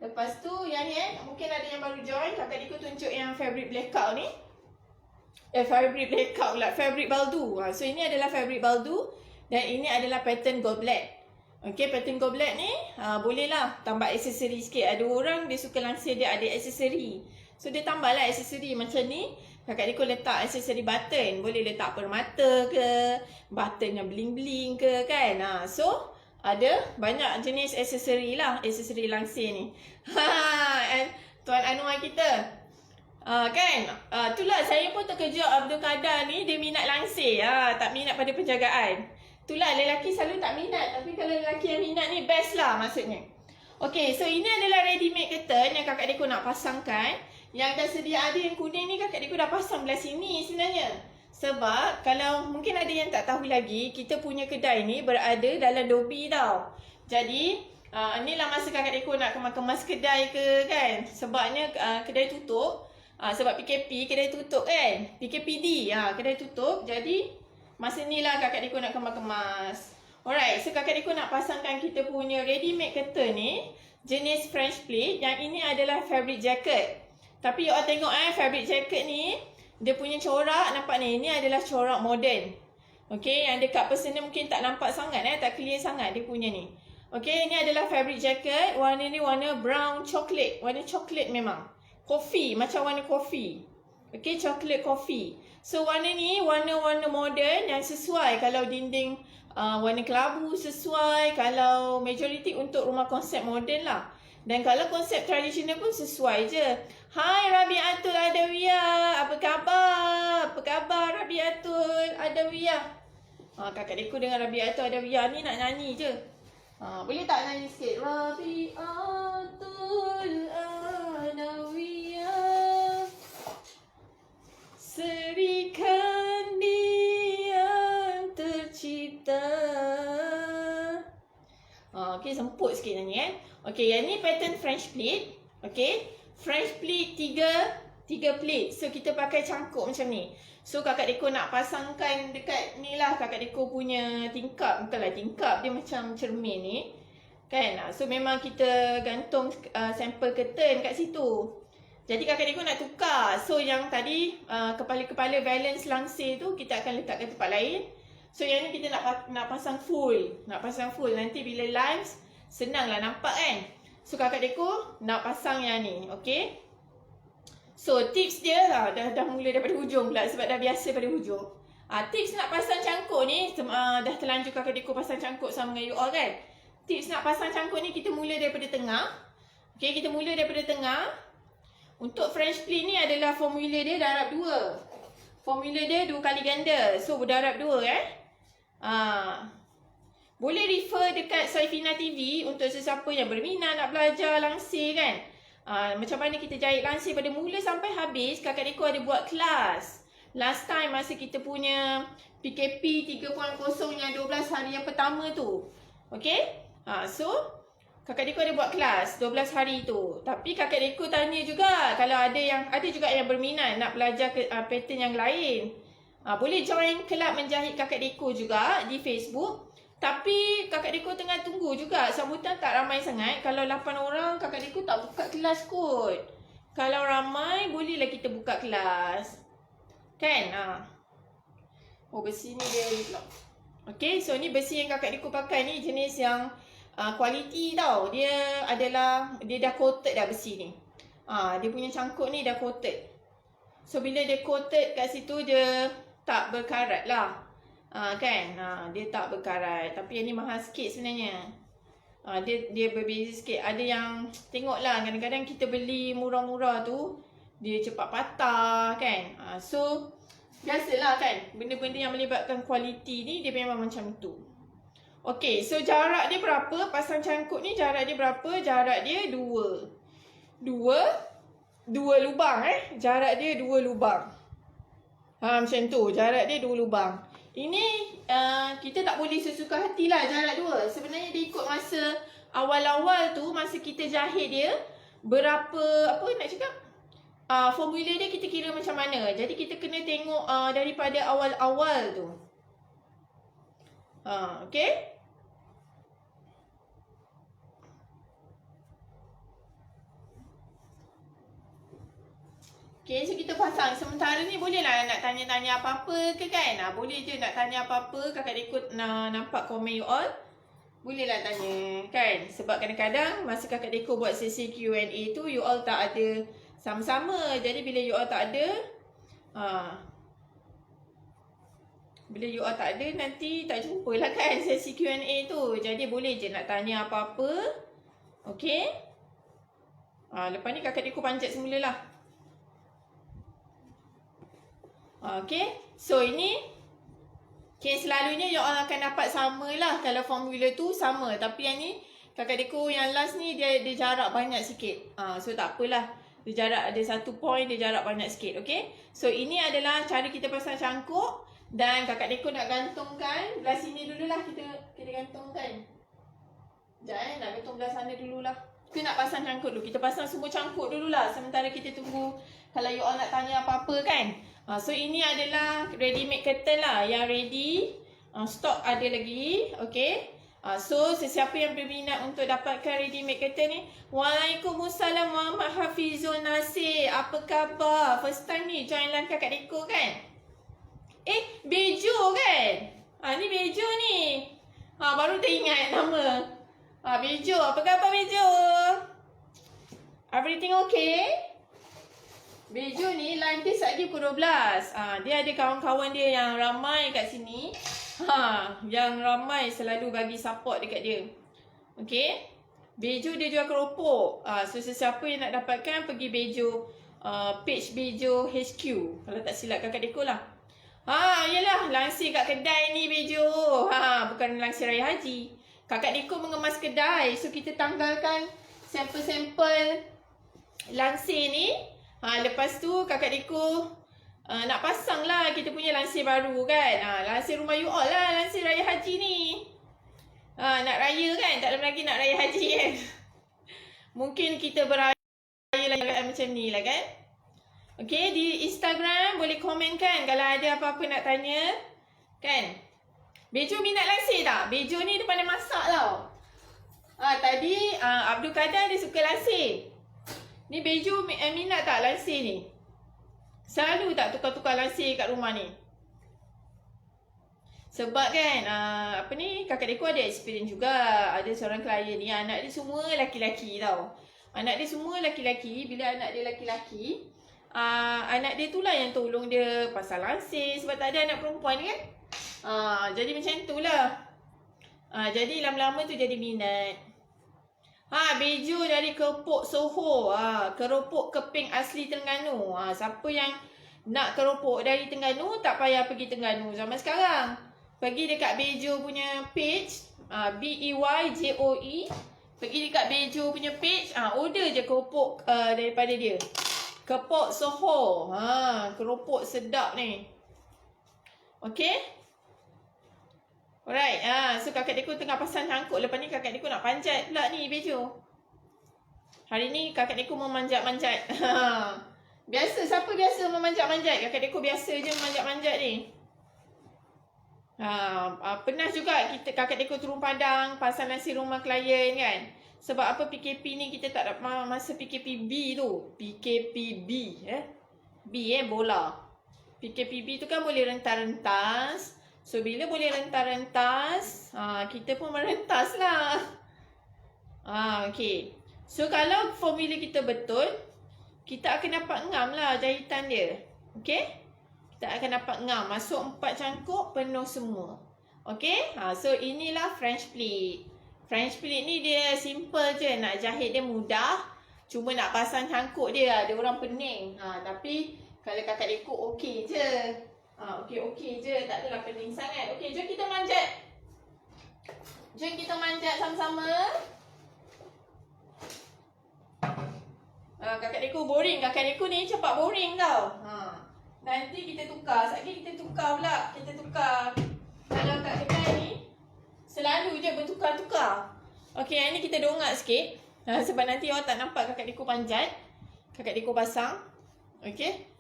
Speaker 1: Lepas tu yang ni mungkin ada yang baru join. Kakak Deko tunjuk yang fabric blackout ni. Fabric blackout pula. Fabric baldu. So ini adalah fabric baldu. Dan ini adalah pattern gold black. Okay, pattern gold black ni bolehlah tambah aksesori sikit. Ada orang dia suka langsir dia ada aksesori. So dia tambahlah aksesori macam ni. Kakak Deko letak aksesori button. Boleh letak permata ke, button yang bling-bling ke kan. So ada banyak jenis aksesori lah. Aksesori langsir ni. Tuan Anwar kita. Kan? Itulah saya pun terkejut Abdul Qadir ni. Dia minat langsir. Tak minat pada penjagaan. Itulah lelaki selalu tak minat. Tapi kalau lelaki yang minat ni best lah maksudnya. Okay, so ini adalah ready made curtain yang kakak Deko nak pasangkan. Yang dah sedia ada yang kuning ni kakak Deko dah pasang belah sini sebenarnya. Sebab kalau mungkin ada yang tak tahu lagi, kita punya kedai ni berada dalam lobi tau. Jadi inilah masa kakak Deko nak kemas kedai ke kan. Sebabnya kedai tutup. Sebab PKP kedai tutup kan. PKPD kedai tutup. Jadi masa ni lah kakak Deko nak kemas-kemas. Alright, so kakak Deko nak pasangkan kita punya ready made curtain ni. Jenis French pleat. Yang ini adalah fabric jacket. Tapi you all tengok fabric jacket ni. Dia punya corak nampak ni. Ini adalah corak modern. Okay, yang dekat personal mungkin tak nampak sangat tak clear sangat dia punya ni. Okay, ini adalah fabric jacket. Warna ni warna brown chocolate. Warna chocolate memang. Coffee, macam warna coffee. Okay, chocolate coffee. So warna ni warna-warna modern yang sesuai. Kalau dinding warna kelabu sesuai. Kalau majority untuk rumah konsep modern lah. Dan kalau konsep tradisional pun sesuai je. Hai Rabiatul Adawiyah. Apa khabar? Apa khabar Rabiatul Adawiyah? Kakak Deko dengan Rabiatul Adawiyah ni nak nyanyi je. Boleh tak nyanyi sikit? Rabiatul Adawiyah. Seri Kandi yang tercipta. Okay, semput sikit nyanyi Okay, yang ni pattern French pleat. Okay, French pleat 3 pleat. So kita pakai cangkuk macam ni. So kakak Deko nak pasangkan dekat ni lah kakak Deko punya tingkap. Bukanlah tingkap, dia macam cermin ni kan. So memang kita gantung sampel curtain kat situ. Jadi kakak Deko nak tukar. So yang tadi kepala-kepala valance langsir tu kita akan letak ke tempat lain. So yang ni kita nak pasang full. Nak pasang full. Nanti bila live senang lah nampak kan. So kakak Deko nak pasang yang ni. Okay. So tips dia lah. Dah mula daripada hujung pula. Sebab dah biasa pada hujung. Tips nak pasang cangkuk ni. Dah terlanjur kakak Deko pasang cangkuk sama dengan you all kan. Tips nak pasang cangkuk ni kita mula daripada tengah. Okay, kita mula daripada tengah. Untuk French pleat ni adalah formula dia darab 2. Formula dia 2 kali ganda. So berdarab 2 Boleh refer dekat Saifina TV untuk sesiapa yang berminat nak belajar langsir kan. Macam mana kita jahit langsir pada mula sampai habis. Kakak Deko ada buat kelas. Last time masa kita punya PKP 3.0 yang 12 hari yang pertama tu. Okay. So Kakak Deko ada buat kelas 12 hari tu. Tapi Kakak Deko tanya juga kalau ada juga yang berminat nak belajar pattern yang lain. Boleh join kelab menjahit Kakak Deko juga di Facebook. Tapi Kakak Deko tengah tunggu juga. Sambutan tak ramai sangat. Kalau 8 orang Kakak Deko tak buka kelas kot. Kalau ramai bolehlah kita buka kelas. Kan? Oh, besi ni dia. Okay, so ni besi yang Kakak Deko pakai ni jenis yang quality tau. Dia dah coated dah besi ni. Dia punya cangkuk ni dah coated. So bila dia coated kat situ dia tak berkarat lah. Kan? Dia tak berkarat. Tapi yang ni mahal sikit sebenarnya. Dia berbeza sikit. Ada yang tengoklah kadang-kadang kita beli murah-murah tu dia cepat patah kan. So biasalah kan. Benda-benda yang melibatkan kualiti ni dia memang macam tu. Okey, so jarak dia berapa? Pasang cangkuk ni jarak dia berapa? Jarak dia 2 lubang Jarak dia 2 lubang. Macam tu. Jarak dia 2 lubang. Ini kita tak boleh sesuka hatilah jarak 2. Sebenarnya dia ikut masa awal-awal tu, masa kita jahit dia berapa, apa nak cakap? Formula dia kita kira macam mana. Jadi kita kena tengok daripada awal-awal tu. Okay. Okay, so kita pasang. Sementara ni bolehlah nak tanya-tanya apa-apa ke kan? Boleh je nak tanya apa-apa. Kakak Deko nampak komen you all. Bolehlah tanya kan? Sebab kadang-kadang masa Kakak Deko buat sesi Q&A tu, you all tak ada sama-sama. Jadi bila you all tak ada, nanti tak jumpa lah kan sesi Q&A tu. Jadi boleh je nak tanya apa-apa. Okay. Lepas ni Kakak Deko panjat semula lah. Okay, so ini selalunya you all akan dapat sama lah. Kalau formula tu sama. Tapi yang ni Kakak Deko yang last ni dia jarak banyak sikit. So tak apalah. Dia jarak ada 1 point, dia jarak banyak sikit. Okay, so ini adalah cara kita pasang cangkuk. Dan Kakak Deko nak gantungkan belah sini dululah. Kita gantungkan. Sekejap nak gantung belah sana dululah. Kita nak pasang cangkuk dulu. Kita pasang semua cangkuk dululah. Sementara kita tunggu kalau you all nak tanya apa-apa kan. So ini adalah ready made curtain lah. Yang ready. Stok ada lagi. Okay. So sesiapa yang berminat untuk dapatkan ready made curtain ni. Waalaikumsalam Muhammad Hafizul Nasir. Apa khabar? First time ni join live Kakak Deko kan? Bejo kan? Ni Bejo ni. Baru teringat nama. Bejo. Apa khabar Bejo? Everything okay? Bejo ni line dia saat dia pukul 12. Dia ada kawan-kawan dia yang ramai kat sini. Yang ramai selalu bagi support dekat dia. Okay. Bejo dia jual keropok. So sesiapa yang nak dapatkan pergi Bejo, page Bejo HQ. Kalau tak silap Kakak Deko lah. Yelah langsir kat kedai ni Bejo. Bukan langsir Raya Haji. Kakak Deko mengemas kedai. So kita tanggalkan sampel-sampel langsir ni. Lepas tu Kakak Deko nak pasang lah kita punya lansir baru kan. Lansir rumah you all lah, lansir Raya Haji ni. Nak raya kan, tak lama lagi nak Raya Haji kan. Mungkin kita beraya lah macam ni lah kan. Okay, di Instagram boleh komen kan kalau ada apa-apa nak tanya kan. Bejo minat lansir tak? Bejo ni dia pandai masak tau. Tadi Abdul Qadir dia suka lansir. Ni Bejo minat tak lansir ni? Selalu tak tukar-tukar lansir kat rumah ni? Sebab kan, Kakak Deko ada experience juga. Ada seorang klien ni, anak dia semua laki-laki tau. Anak dia semua laki-laki. Bila anak dia laki-laki, anak dia tu lah yang tolong dia pasal lansir. Sebab tak ada anak perempuan kan? Jadi macam tu lah. Jadi lama-lama tu jadi minat. Bejo dari keropok Soho. Keropok keping asli Terengganu. Siapa yang nak keropok dari Terengganu, tak payah pergi Terengganu zaman sekarang. Pergi dekat Bejo punya page, BEYJOE. Pergi dekat Bejo punya page, order je keropok daripada dia. Kepok Soho. Keropok sedap ni. Okay? Alright, so kakak Deko tengah pasang cangkuk. Lepas ni kakak Deko nak panjat pula ni Bejo. Hari ni kakak Deko memanjat-manjat. Biasa, siapa biasa memanjat-manjat? Kakak Deko biasa je memanjat-manjat ni. Pernah juga kakak Deko turun padang pasang nasi rumah klien kan. Sebab apa PKP ni kita tak ada masa PKPB tu. PKPB bola. PKPB tu kan boleh rentas-rentas. So, bila boleh rentas-rentas, kita pun merentas lah. Okay. So, kalau formula kita betul, kita akan dapat ngam lah jahitan dia. Okay? Kita akan dapat ngam. Masuk 4 cangkuk, penuh semua. Okay? So, inilah French pleat. French pleat ni dia simple je. Nak jahit dia mudah. Cuma nak pasang cangkuk dia. Dia orang pening. Tapi, kalau kakak Deko okey je. Okey je, tak adalah pening sangat. Okey, jom kita manjat. Jom kita manjat sama-sama. Kakak Deko boring. Kakak Deko ni cepat boring tau. Nanti kita tukar. Sekali kita tukar pula. Kita tukar. Kalau kat kedai ni, selalu je bertukar-tukar. Okey, yang ni kita dongak sikit. Sebab nanti awak tak nampak kakak Deko panjat. Kakak Deko pasang. Okey.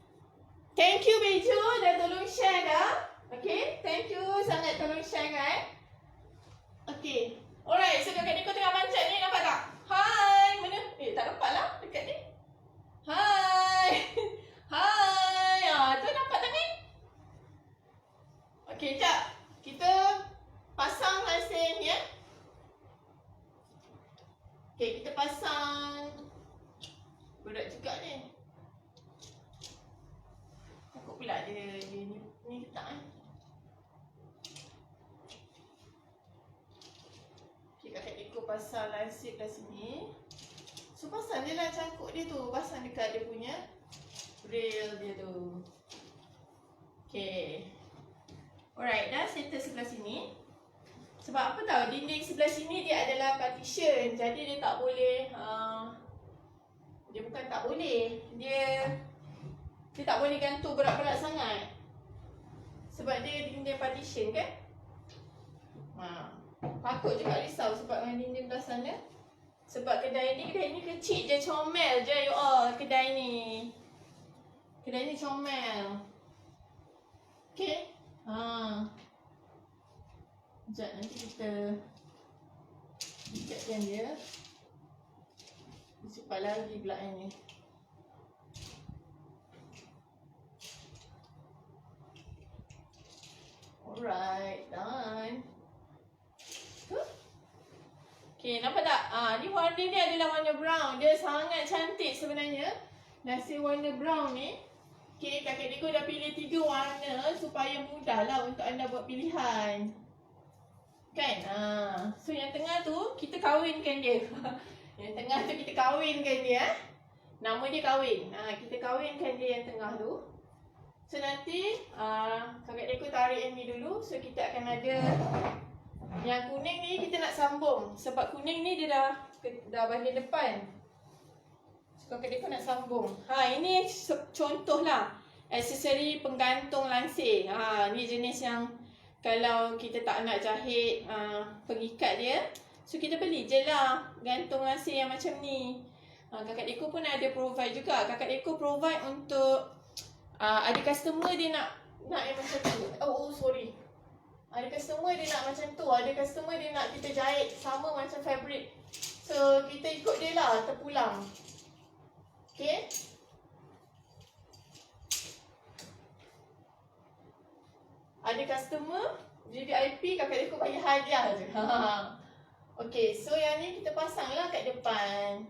Speaker 1: Thank you Bejo dah tolong share dah. Okay, thank you sangat tolong share kan. Okay, alright, so kakak Deko tengah manjat ni, nampak tak? Hai, mana? Tak nampak lah dekat ni. Hai. Hai, tu nampak tangan? Okay, sekejap. Kita pasang mesin ya. Okay, kita pasang. Berat juga ni. Pula dia ni letak Okay, kakak Deko pasang lansip kat sini. So, pasang je lah cangkuk dia tu. Pasang dekat dia punya rail dia tu. Okay. Alright, dah settle sebelah sini. Sebab apa tahu, dinding sebelah sini dia adalah partition. Jadi dia tak boleh dia bukan tak boleh, dia tak boleh gantung berat-berat sangat. Sebab dia dinding partition kan. Takut juga risau sebab dengan dinding belah sana. Sebab kedai ni kecil je, comel je you all. Kedai ni comel. Okay. Sekejap, nanti kita ikatkan dia. Cepat lagi pula yang ni. Alright, done. Okay, nampak tak? Ni warna ni adalah warna brown. Dia sangat cantik sebenarnya. Nasi warna brown ni. Okay, kakak Deko dah pilih 3 warna supaya mudah lah untuk anda buat pilihan. Kan? So yang tengah tu, kita kahwinkan dia. Yang tengah tu kita kahwinkan dia. Nama dia kahwin. Kita kahwinkan dia yang tengah tu. So nanti kakak Deko tarik yang ni dulu. So kita akan ada yang kuning ni kita nak sambung. Sebab kuning ni dia dah bahagian depan. So kakak Deko nak sambung. Ini contoh lah aksesori penggantung lansir. Ni jenis yang kalau kita tak nak jahit pengikat dia, so kita beli je lah gantung lansir yang macam ni. Kakak Deko pun ada provide juga. Kakak Deko provide untuk ada customer dia nak yang macam tu. Sorry. Ada customer dia nak macam tu. Ada customer dia nak kita jahit sama macam fabric. So kita ikut dia lah, terpulang. Okay. Ada customer dia VIP, kakak Deko bagi hadiah je. Okay, so yang ni kita pasang lah kat depan.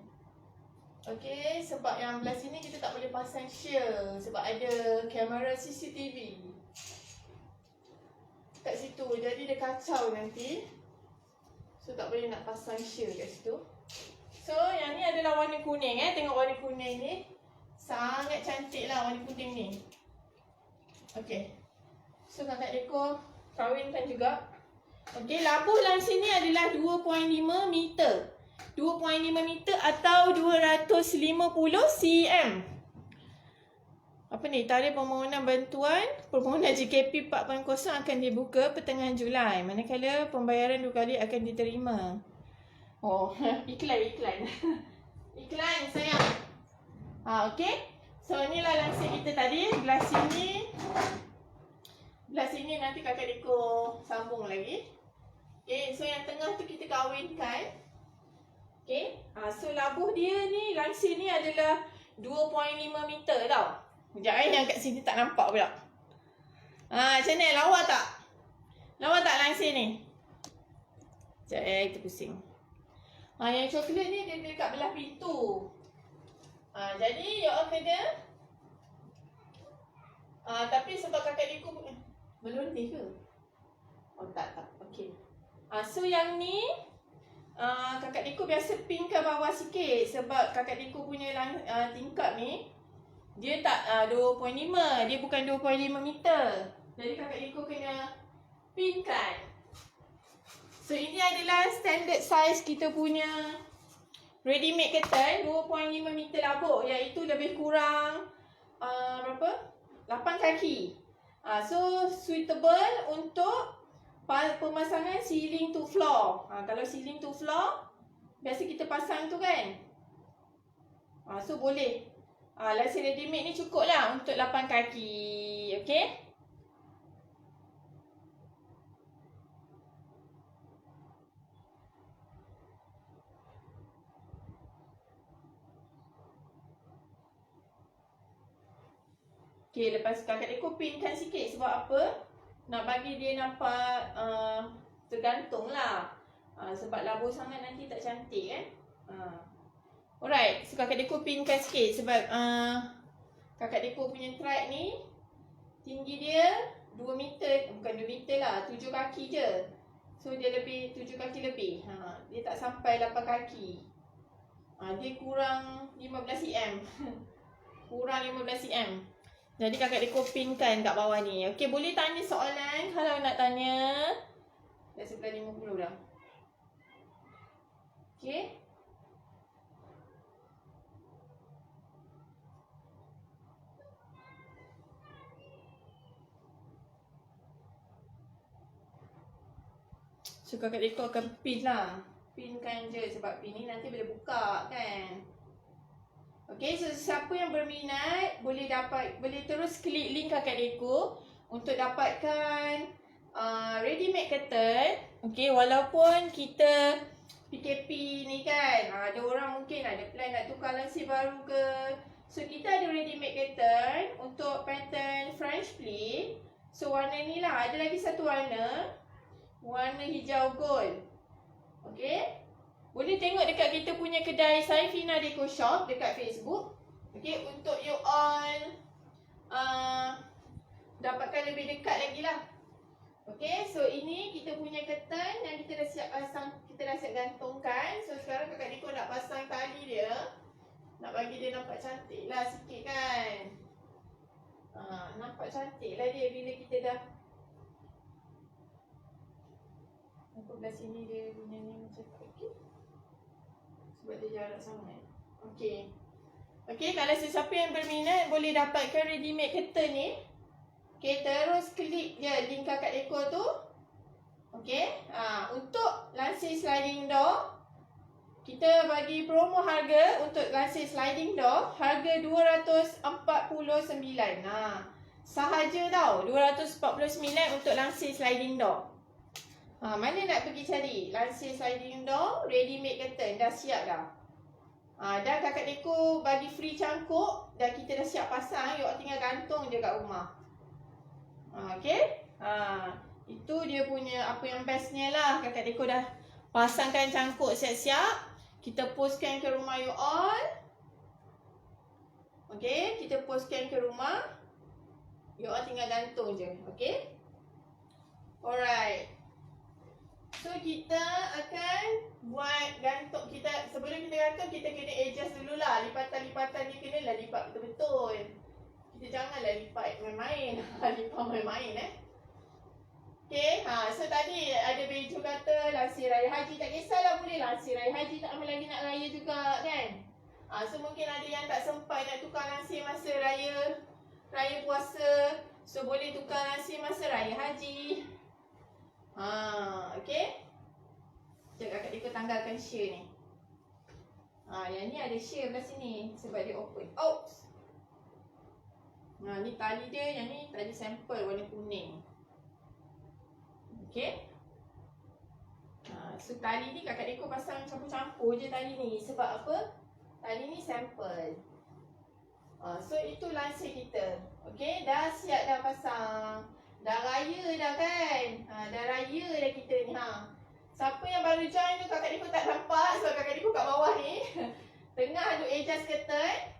Speaker 1: Okay, sebab yang belah sini kita tak boleh pasang shear sebab ada kamera CCTV kat situ. Jadi dia kacau nanti. So tak boleh nak pasang shear kat situ. So yang ni adalah warna kuning Tengok warna kuning ni. Sangat cantik lah warna kuning ni. Okey. So kakak Deko kawinkan juga. Okey, labuh langsir ni adalah 2.5 meter. 2.5 meter atau 250 cm. Apa ni? Tarikh permohonan bantuan permohonan JKP 4.0 akan dibuka pertengahan Julai. Manakala pembayaran 2 kali akan diterima. Oh, iklan. Iklan sayang. Okey. So inilah langsir kita tadi. Belah sini nanti kakak Deko sambung lagi. Okay, so yang tengah tu kita kawinkan. Okay, so labuh dia ni, langsir ni adalah 2.5 meter tau. Sekejap yang kat sini tak nampak pula. Macam ni, lawa tak? Lawa tak langsir ni? Sekejap kita pusing. Yang coklat ni dia dekat belah pintu. Jadi you all kena tapi sebab kakak Deko melondeh ke? Oh tak. Okey. So yang ni kakak Deko biasa pin ke bawah sikit sebab kakak Deko punya tingkap ni dia tak 2.5, dia bukan 2.5 meter. Jadi kakak Deko kena pinkan. So ini adalah standard size kita punya ready made curtain 2.5 meter labuh, iaitu lebih kurang berapa? 8 kaki. So suitable untuk pemasangan ceiling to floor. Kalau ceiling to floor biasa kita pasang tu kan. So boleh. Langsir ready made ni cukup lah untuk 8 kaki. Okay. Okay, lepas kakak Deko pinkan sikit. Sebab apa? Nak bagi dia nampak tergantung lah. Sebab labuh sangat nanti tak cantik kan. Alright, so kakak Deko pinkan sikit. Sebab kakak Deko punya track ni tinggi dia 2 meter. Bukan 2 meter lah, 7 kaki je. So dia lebih 7 kaki lebih. Dia tak sampai 8 kaki. Dia kurang 15 cm. Kurang 15 cm. Jadi kakak Deko pinkan kat bawah ni. Okey, boleh tanya soalan kalau nak tanya. Dah 11.50 dah. Okey. So kakak Deko akan pin lah. Pinkan je sebab pin ni nanti boleh buka kan. Okay, so siapa yang berminat boleh terus klik link kakak Deko untuk dapatkan ready made curtain. Okay, walaupun kita PKP ni kan, ada orang mungkin ada plan nak tukar langsir baru ke. So kita ada ready made curtain untuk pattern French pleat. So warna ni lah, ada lagi satu warna hijau gold. Okay, boleh tengok dekat kita punya kedai Saifina Deco Shop dekat Facebook. Okay, untuk you all dapatkan lebih dekat lagi lah. Okay, so ini kita punya curtain yang kita dah siap pasang, kita dah siap gantungkan. So sekarang kakak Deko nak pasang tali dia. Nak bagi dia nampak cantik lah sikit kan. Nampak cantik lah dia bila kita dah. Nampak belah sini dia punya ni macam okay. Sebab dia jarak sangat. Okay. Okay, kalau sesiapa yang berminat boleh dapatkan ready made curtain ni. Okay, terus klik je link kakak Deko tu. Okay, untuk langsir sliding door, kita bagi promo harga untuk langsir sliding door, harga 249. Sahaja tau, 249 untuk langsir sliding door. Mana nak pergi cari langsir sliding door, ready made curtain, dah siap dah. Dan kakak Deko bagi free cangkuk, dan kita dah siap pasang, you tinggal gantung je kat rumah. Okay, itu dia punya apa yang bestnya lah. Kakak Deko dah pasangkan cangkuk siap-siap. Kita postkan ke rumah you all. Okay, kita postkan ke rumah. You all tinggal gantung je. Okay, alright. So kita akan buat gantung. Sebelum kita gantung, kita kena adjust dululah. Lipatan-lipatan ni kenalah lipat betul-betul. Kita janganlah lipat main-main. Lipat main-main Okay, so tadi ada Beju kata lansir raya haji, tak kisahlah, boleh lansir raya haji, tak lama lagi nak raya juga kan. So mungkin ada yang tak sempat nak tukar lansir masa raya puasa, so boleh tukar lansir masa raya haji. Okay. Sekejap kakak Diko tanggalkan share ni. Yang ni ada share kat sini sebab dia open. Oops. Ni tali dia, yang ni tali sampel warna kuning. Okay. So tali ni kakak Diko pasang campur-campur je tali ni. Sebab apa? Tali ni sampel. So itu lansir kita. Okay, dah siap dah pasang. Dah raya dah kan? Dah raya dah kita ni. Siapa yang baru join tu kakak Diko tak nampak sebab kakak Diko kat bawah ni. Tengah duk adjust curtain.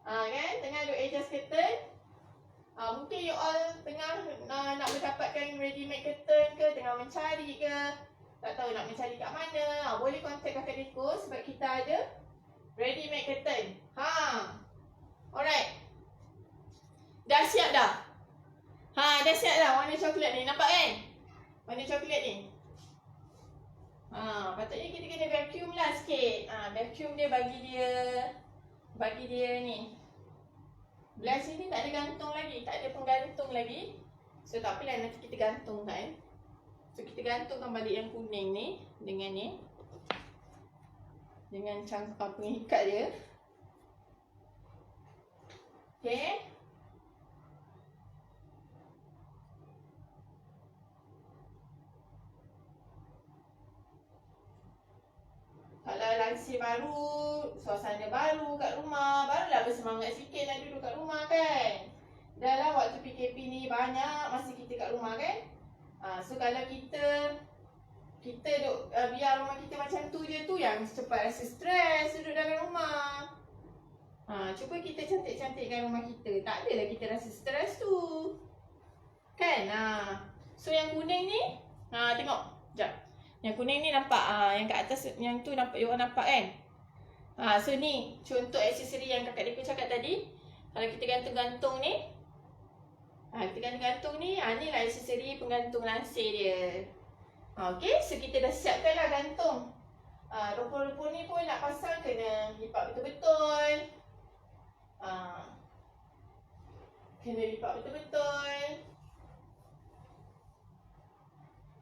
Speaker 1: Kan? Tengah duk adjust curtain. Mungkin you all tengah nak mendapatkan ready made curtain ke, tengah mencari ke, tak tahu nak mencari kat mana. Boleh contact kakak Diko sebab kita ada ready made curtain. Alright. Dah siap dah? Dah siap dah warna coklat ni. Nampak kan? Warna coklat ni. Patutnya kita kena vacuum lah sikit. Vacuum dia bagi dia ni. Belah sini tak ada gantung lagi, tak ada penggantung lagi. So tak apalah, nanti kita gantungkan. So kita gantungkan balik yang kuning ni dengan ni. Dengan cangkang pengikat dia. Okay. Kalau lansir baru, suasana baru kat rumah, barulah bersemangat sikit nak duduk kat rumah kan. Dah lah waktu PKP ni banyak masa kita kat rumah kan. So kalau kita duk, biar rumah kita macam tu je, tu yang cepat rasa stres duduk dalam rumah. Cuba kita cantik-cantikkan rumah kita. Tak adalah kita rasa stres tu. Kan? So yang kuning ni, tengok. Sekejap. Yang kuning ni nampak, yang kat atas yang tu nampak, you all nampak kan? So ni contoh aksesori yang kakak Diko cakap tadi. Kalau kita gantung-gantung ni, kita gantung-gantung ni, ni lah aksesori penggantung lansir dia. Okay, so kita dah siapkan lah gantung. Rumpun-rumpun ni pun nak pasang kena lipat betul-betul. Kena lipat betul-betul.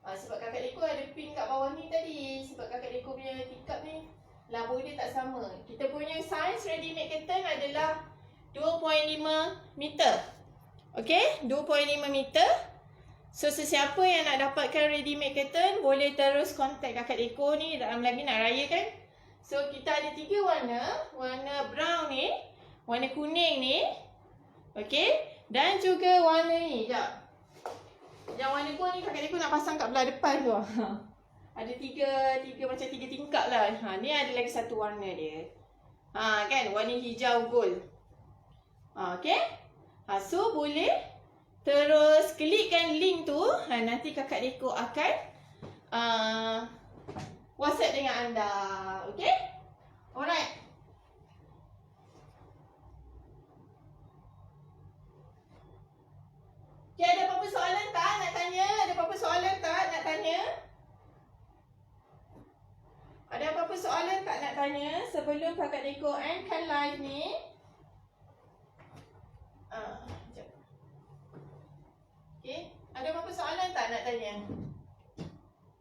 Speaker 1: Sebab kakak Diko ada pin kat bawah ni tadi. Sebab kakak Diko punya tikap ni labur dia tak sama. Kita punya saiz ready made curtain adalah 2.5 meter. Okay, 2.5 meter. So sesiapa yang nak dapatkan ready made curtain, boleh terus contact kakak Diko ni. Dalam lagi nak raya kan. So kita ada 3 warna. Warna brown ni, warna kuning ni, okay, dan juga warna ni. Sekejap. Yang warna gold ni kakak Diko nak pasang kat belah depan tu. Ada tiga macam 3 tingkap lah. Ni ada lagi satu warna dia. Kan, warna hijau gold. Okay. So boleh terus klikkan link tu. Nanti kakak Diko akan WhatsApp dengan anda. Okay. Alright. Okay, ada apa-apa soalan tak nak tanya? Ada apa-apa soalan tak nak tanya? Ada apa-apa soalan tak nak tanya sebelum kakak Diko endkan live ni? Sekejap. Okay, ada apa-apa soalan tak nak tanya?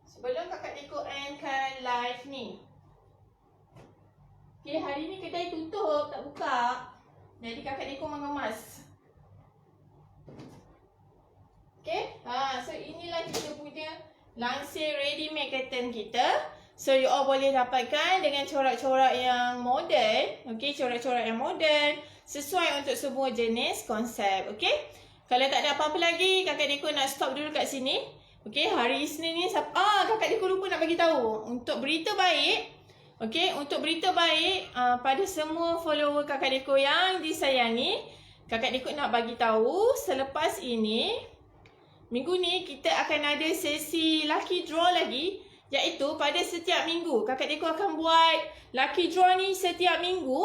Speaker 1: Sebelum kakak Diko endkan live ni. Okay, hari ni kedai tutup, tak buka. Jadi kakak Diko mengemas. Okay, so inilah kita punya lansir ready made curtain kita. So you all boleh dapatkan dengan corak-corak yang moden. Okay, corak-corak yang moden sesuai untuk semua jenis konsep. Okay, kalau tak ada apa-apa lagi, kakak Diko nak stop dulu kat sini. Okay, hari Isnin ni kakak Diko lupa nak bagi tahu untuk berita baik. Okay, untuk berita baik pada semua follower kakak Diko yang disayangi, kakak Diko nak bagi tahu selepas ini minggu ni kita akan ada sesi lucky draw lagi, iaitu pada setiap minggu kakak Deko akan buat lucky draw ni setiap minggu,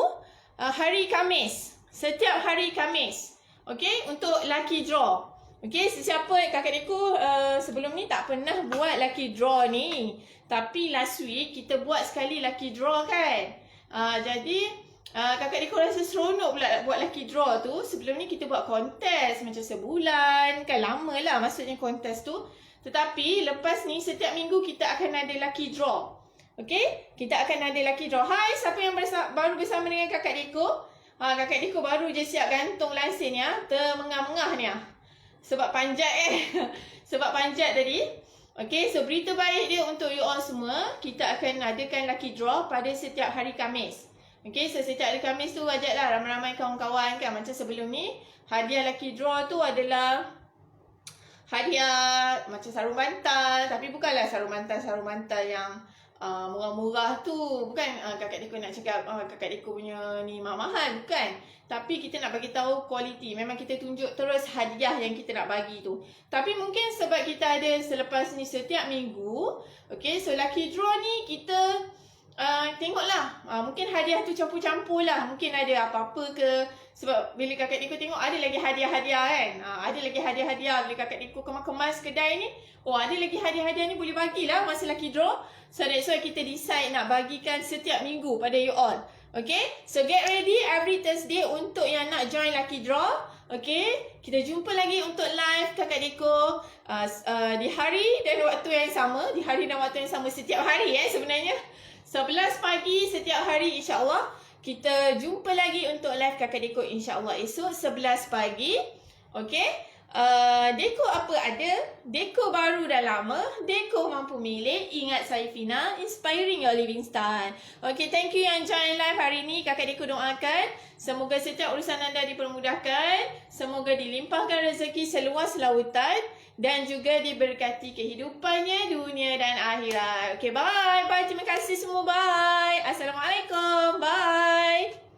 Speaker 1: hari Khamis. Setiap hari Khamis. Okey, untuk lucky draw. Okey, sesiapa kakak Deko sebelum ni tak pernah buat lucky draw ni. Tapi last week kita buat sekali lucky draw kan. Jadi kakak Deko rasa seronok pula buat lucky draw tu. Sebelum ni kita buat kontes macam sebulan kan, lama lah maksudnya kontes tu. Tetapi lepas ni setiap minggu kita akan ada lucky draw. Okey, kita akan ada lucky draw. Hai, siapa yang baru bersama dengan kakak Deko? Kakak Deko baru je siap gantung lansin ya. Termengah-mengah ni ya. Sebab panjat sebab panjat tadi. Okey, so berita baik dia untuk you all semua. Kita akan adakan lucky draw pada setiap hari Khamis. Okey, so setiap hari Khamis tu wajarlah ramai-ramai kawan-kawan kan. Macam sebelum ni, hadiah lucky draw tu adalah hadiah macam sarung bantal. Tapi bukanlah sarung bantal yang murah-murah tu. Bukan kakak Deko nak cakap kakak Deko punya ni mahal. Bukan. Tapi kita nak bagi tahu kualiti. Memang kita tunjuk terus hadiah yang kita nak bagi tu. Tapi mungkin sebab kita ada selepas ni setiap minggu. Okay, so lucky draw ni kita tengoklah. Mungkin hadiah tu campur-campur lah. Mungkin ada apa-apa ke. Sebab bila kakak Deko tengok ada lagi hadiah-hadiah kan. Ada lagi hadiah-hadiah. Bila kakak Deko kemas-kemas kedai ni. Oh, ada lagi hadiah-hadiah ni boleh bagilah masa lucky draw. So that's why kita decide nak bagikan setiap minggu pada you all. Okay, so get ready every Thursday untuk yang nak join lucky draw. Okay, kita jumpa lagi untuk live kakak Deko di hari dan waktu yang sama. Di hari dan waktu yang sama setiap hari sebenarnya. 11 pagi setiap hari insyaAllah. Kita jumpa lagi untuk live kakak Deko insyaAllah esok 11 pagi. Okay. Deko apa ada? Deko baru dah lama. Deko mampu milik. Ingat saya Fina, inspiring your living style. Okay, thank you yang join live hari ni. Kakak Deko doakan semoga setiap urusan anda dipermudahkan. Semoga dilimpahkan rezeki seluas lautan. Dan juga diberkati kehidupannya dunia dan akhirat. Okay, bye. Bye. Terima kasih semua. Bye. Assalamualaikum. Bye.